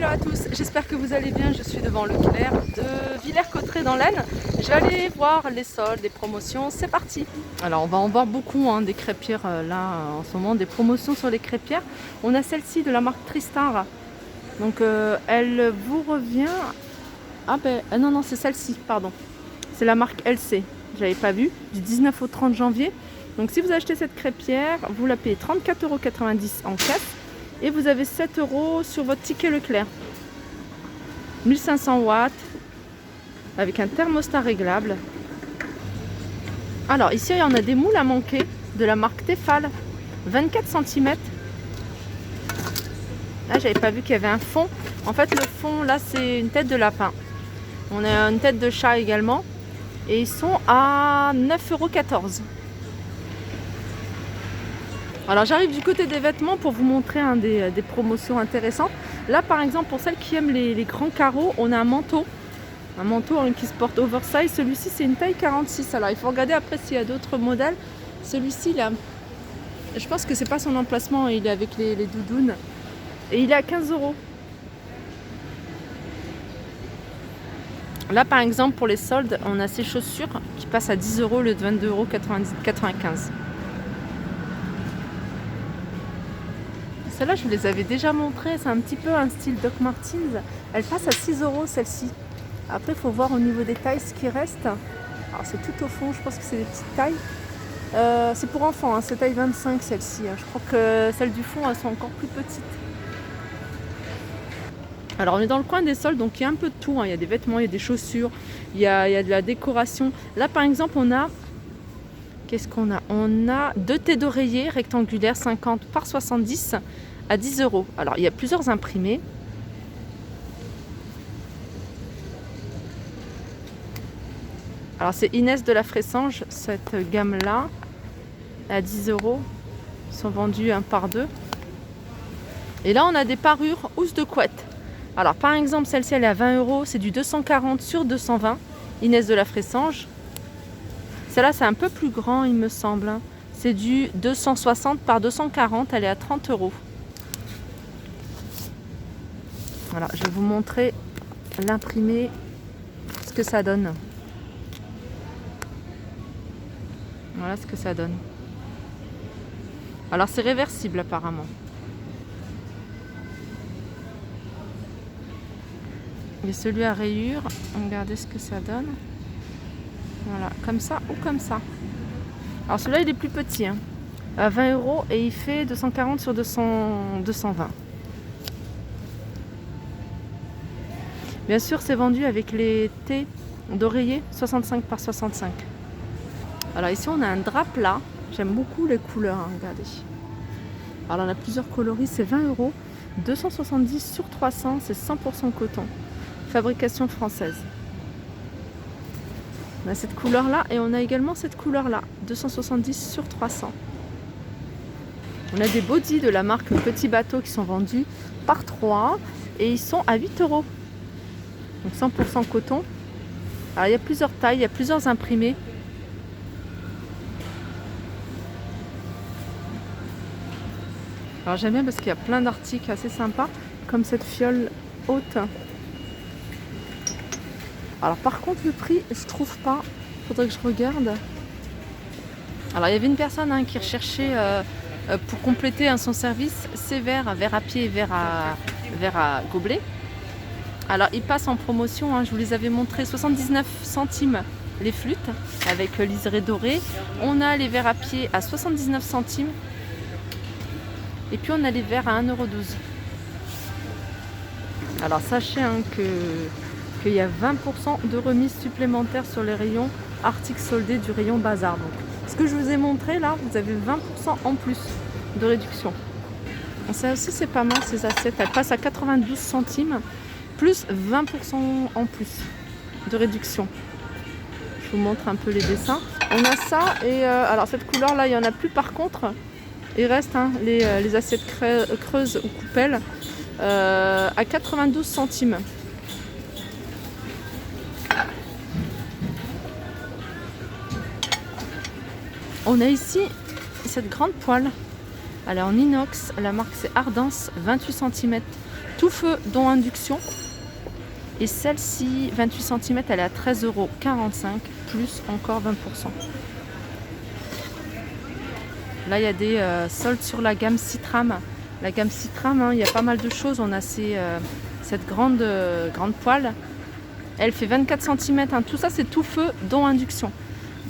Hello à tous, j'espère que vous allez bien. Je suis devant Leclerc de Villers-Cotterêts dans l'Aisne. Je vais aller voir les soldes, les promotions, c'est parti. Alors on va en voir beaucoup des crêpières là en ce moment, des promotions sur les crêpières. On a celle-ci de la marque Tristar. Donc elle vous revient... non c'est celle-ci, pardon. C'est la marque LC, j'avais pas vu, du 19 au 30 janvier. Donc si vous achetez cette crêpière, vous la payez 34,90 € en caisse. Et vous avez 7 € sur votre ticket Leclerc. 1500 watts avec un thermostat réglable. Alors ici, il y en a des moules à manquer de la marque Tefal. 24 cm. Là, j'avais pas vu qu'il y avait un fond. En fait, le fond, là, c'est une tête de lapin. On a une tête de chat également. Et ils sont à 9,14 €. Alors j'arrive du côté des vêtements pour vous montrer des promotions intéressantes. Là par exemple pour celles qui aiment les grands carreaux, on a un manteau qui se porte oversize. Celui-ci c'est une taille 46. Alors il faut regarder après s'il y a d'autres modèles. Celui-ci là, je pense que c'est pas son emplacement, il est avec les doudounes. Et il est à 15 €. Là par exemple pour les soldes, on a ces chaussures qui passent à 10 € au lieu de 22,95 €. Celles-là, je vous les avais déjà montrées. C'est un petit peu un style Doc Martens. Elle passe à 6 € celle-ci. Après, il faut voir au niveau des tailles ce qui reste. Alors, c'est tout au fond. Je pense que c'est des petites tailles. C'est pour enfants. C'est taille 25 celle-ci. Je crois que celles du fond, elles sont encore plus petites. Alors, on est dans le coin des soldes. Donc, il y a un peu de tout. Il y a des vêtements, il y a des chaussures. Il y a de la décoration. Là, par exemple, on a... Qu'est-ce qu'on a? On a 2 thés d'oreiller rectangulaires 50 par 70 à 10 €. Alors il y a plusieurs imprimés. Alors c'est Inès de la Fressange, cette gamme là à 10 €. Ils sont vendus un par deux. Et là on a des parures housses de couette. Alors par exemple celle-ci elle est à 20 €. C'est du 240 sur 220. Inès de la Fressange. Celle-là, c'est un peu plus grand, il me semble. C'est du 260 par 240, elle est à 30 €. Voilà, je vais vous montrer l'imprimé, ce que ça donne. Voilà ce que ça donne. Alors, c'est réversible apparemment. Et celui à rayures, regardez ce que ça donne. Voilà, comme ça ou comme ça. Alors celui-là il est plus petit, à 20 € et il fait 240 sur 220. Bien sûr c'est vendu avec les thés d'oreiller 65 par 65. Alors ici on a un drap plat, j'aime beaucoup les couleurs, regardez. Alors on a plusieurs coloris, c'est 20 €, 270 sur 300, c'est 100% coton, fabrication française. On a cette couleur là et on a également cette couleur là, 270 sur 300. On a des bodys de la marque Petit Bateau qui sont vendus par 3 et ils sont à 8 €. Donc 100% coton. Alors il y a plusieurs tailles, il y a plusieurs imprimés. Alors j'aime bien parce qu'il y a plein d'articles assez sympas, comme cette fiole haute. Alors par contre le prix, je trouve pas, faudrait que je regarde. Alors il y avait une personne qui recherchait pour compléter son service ses verres à pied et verres à gobelet. Alors ils passent en promotion, je vous les avais montrés, 79 centimes les flûtes avec liseré doré. On a les verres à pied à 79 centimes. Et puis on a les verres à 1,12 €. Alors sachez qu'il y a 20% de remise supplémentaire sur les rayons articles soldés du rayon bazar. Donc, ce que je vous ai montré là, vous avez 20% en plus de réduction. Ça aussi c'est pas mal ces assiettes, elles passent à 92 centimes plus 20% en plus de réduction. Je vous montre un peu les dessins. On a ça et alors cette couleur là il n'y en a plus par contre. Il reste les assiettes creuses ou coupelles à 92 centimes. On a ici cette grande poêle. Elle est en inox. La marque c'est Ardence, 28 cm, tout feu, dont induction. Et celle-ci, 28 cm, elle est à 13,45 € plus encore 20%. Là, il y a des soldes sur la gamme Citram. La gamme Citram, hein, il y a pas mal de choses. On a cette grande poêle. Elle fait 24 cm. Hein. Tout ça, c'est tout feu, dont induction.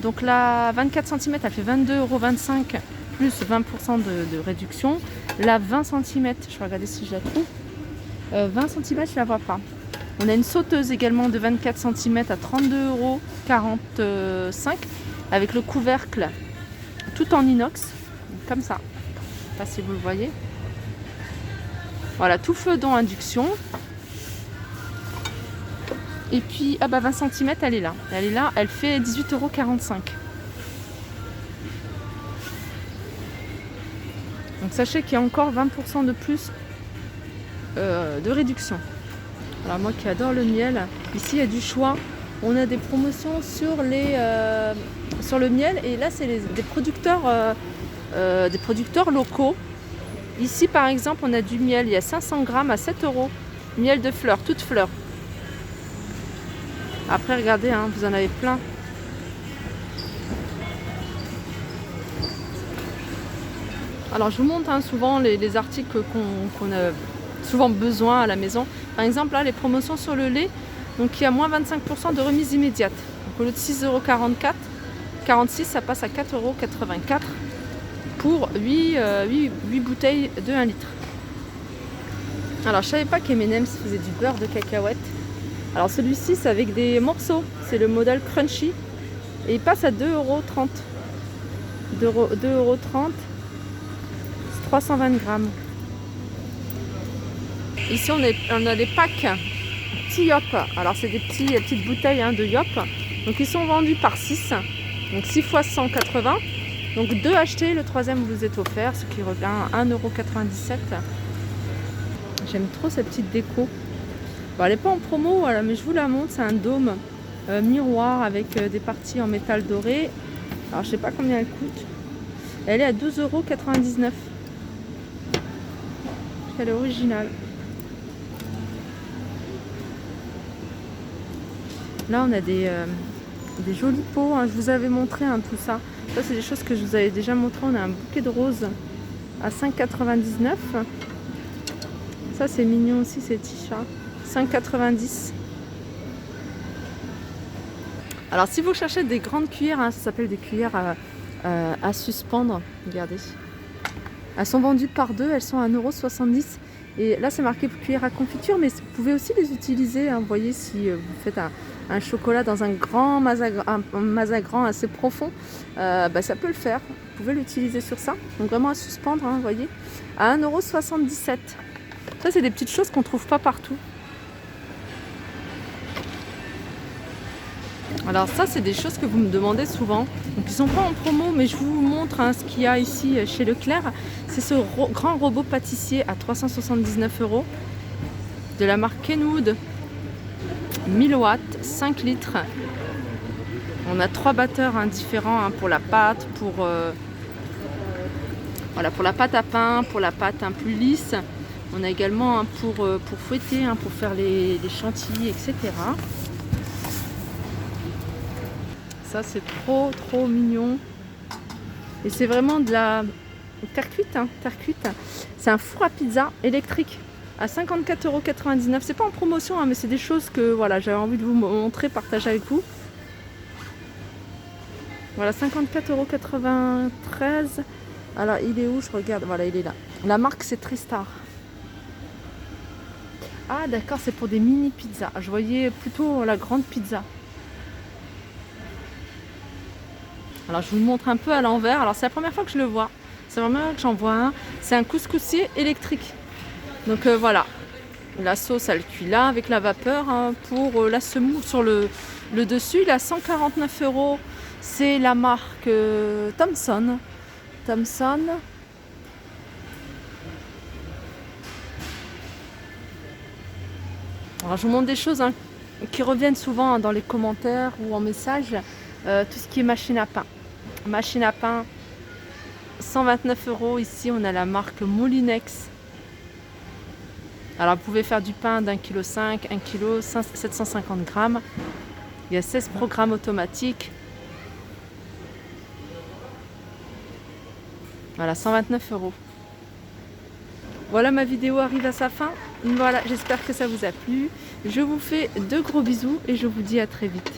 Donc la 24 cm, elle fait 22,25 € plus 20% de réduction. La 20 cm, je vais regarder si je la trouve. 20 cm, je ne la vois pas. On a une sauteuse également de 24 cm à 32,45 € avec le couvercle tout en inox, comme ça. Je ne sais pas si vous le voyez. Voilà, tout feu, dont induction. Et puis, ah bah 20 cm, elle est là. Elle est là, elle fait 18,45 €. Donc sachez qu'il y a encore 20% de plus de réduction. Alors moi qui adore le miel, ici il y a du choix. On a des promotions sur le miel et là c'est des producteurs locaux. Ici par exemple on a du miel, il y a 500 grammes à 7 €. Miel de fleurs, toutes fleurs. Après regardez, hein, vous en avez plein. Alors je vous montre hein, souvent les articles qu'on a souvent besoin à la maison. Par exemple là les promotions sur le lait, donc il y a moins 25% de remise immédiate. Donc, au lieu de 6,46 €, ça passe à 4,84 € pour 8 bouteilles de 1 litre. Alors je savais pas qu'M&M's faisait du beurre de cacahuète. Alors celui-ci c'est avec des morceaux, c'est le modèle crunchy et il passe à 2,30 €. 2,30 €, 320 grammes. Ici on a des packs petits Yop. Alors c'est des petites bouteilles hein, de Yop. Donc ils sont vendus par 6. Donc 6 fois 180. Donc 2 achetés, le troisième vous est offert, ce qui revient à 1,97 €. J'aime trop cette petite déco. Bon, elle n'est pas en promo, voilà, mais je vous la montre. C'est un dôme miroir avec des parties en métal doré. Alors je sais pas combien elle coûte. Elle est à 12,99 €. Elle est originale. Là on a des jolis pots, hein. Je vous avais montré hein, tout ça. Ça c'est des choses que je vous avais déjà montré. On a un bouquet de roses à 5,99 €. Ça c'est mignon aussi, ces petits chats. 5,90 €. Alors si vous cherchez des grandes cuillères, hein, ça s'appelle des cuillères à suspendre. Regardez. Elles sont vendues par 2, elles sont à 1,70 €. Et là c'est marqué cuillère à confiture, mais vous pouvez aussi les utiliser. Hein. Vous voyez, si vous faites un chocolat dans un grand mazagran assez profond, ça peut le faire. Vous pouvez l'utiliser sur ça. Donc vraiment à suspendre, hein, vous voyez, à 1,77 €. Ça c'est des petites choses qu'on ne trouve pas partout. Alors ça c'est des choses que vous me demandez souvent. Donc ils ne sont pas en promo, mais je vous montre hein, ce qu'il y a ici chez Leclerc. C'est ce grand robot pâtissier à 379 € de la marque Kenwood. 1000 watts, 5 litres. On a 3 batteurs hein, différents hein, pour la pâte, pour la pâte à pain, pour la pâte un plus lisse. On a également hein, pour fouetter, hein, pour faire les chantilly, etc. Ça c'est trop mignon. Et c'est vraiment de la terre cuite, hein, terre cuite. C'est un four à pizza électrique à 54,99 €. C'est pas en promotion, hein, mais c'est des choses que voilà, j'avais envie de vous montrer, partager avec vous. Voilà, 54,93 €. Alors il est où? Je regarde, voilà, il est là. La marque c'est Tristar. Ah d'accord, c'est pour des mini pizzas. Je voyais plutôt la grande pizza. Alors je vous le montre un peu à l'envers. Alors c'est la première fois que je le vois. C'est la première fois que j'en vois un. C'est un couscoussier électrique. Donc voilà. La sauce elle cuit là avec la vapeur hein, pour la semoule sur le dessus. Il a 149 €. C'est la marque Thomson. Thomson. Alors je vous montre des choses hein, qui reviennent souvent hein, dans les commentaires ou en message. Tout ce qui est machine à pain. Machine à pain, 129 €. Ici, on a la marque Molinex Alors vous pouvez faire du pain d'1,5 kg, 1 kg, 750 grammes. Il y a 16 programmes automatiques. Voilà, 129 €. Voilà, ma vidéo arrive à sa fin. Voilà, j'espère que ça vous a plu. Je vous fais de gros bisous et je vous dis à très vite.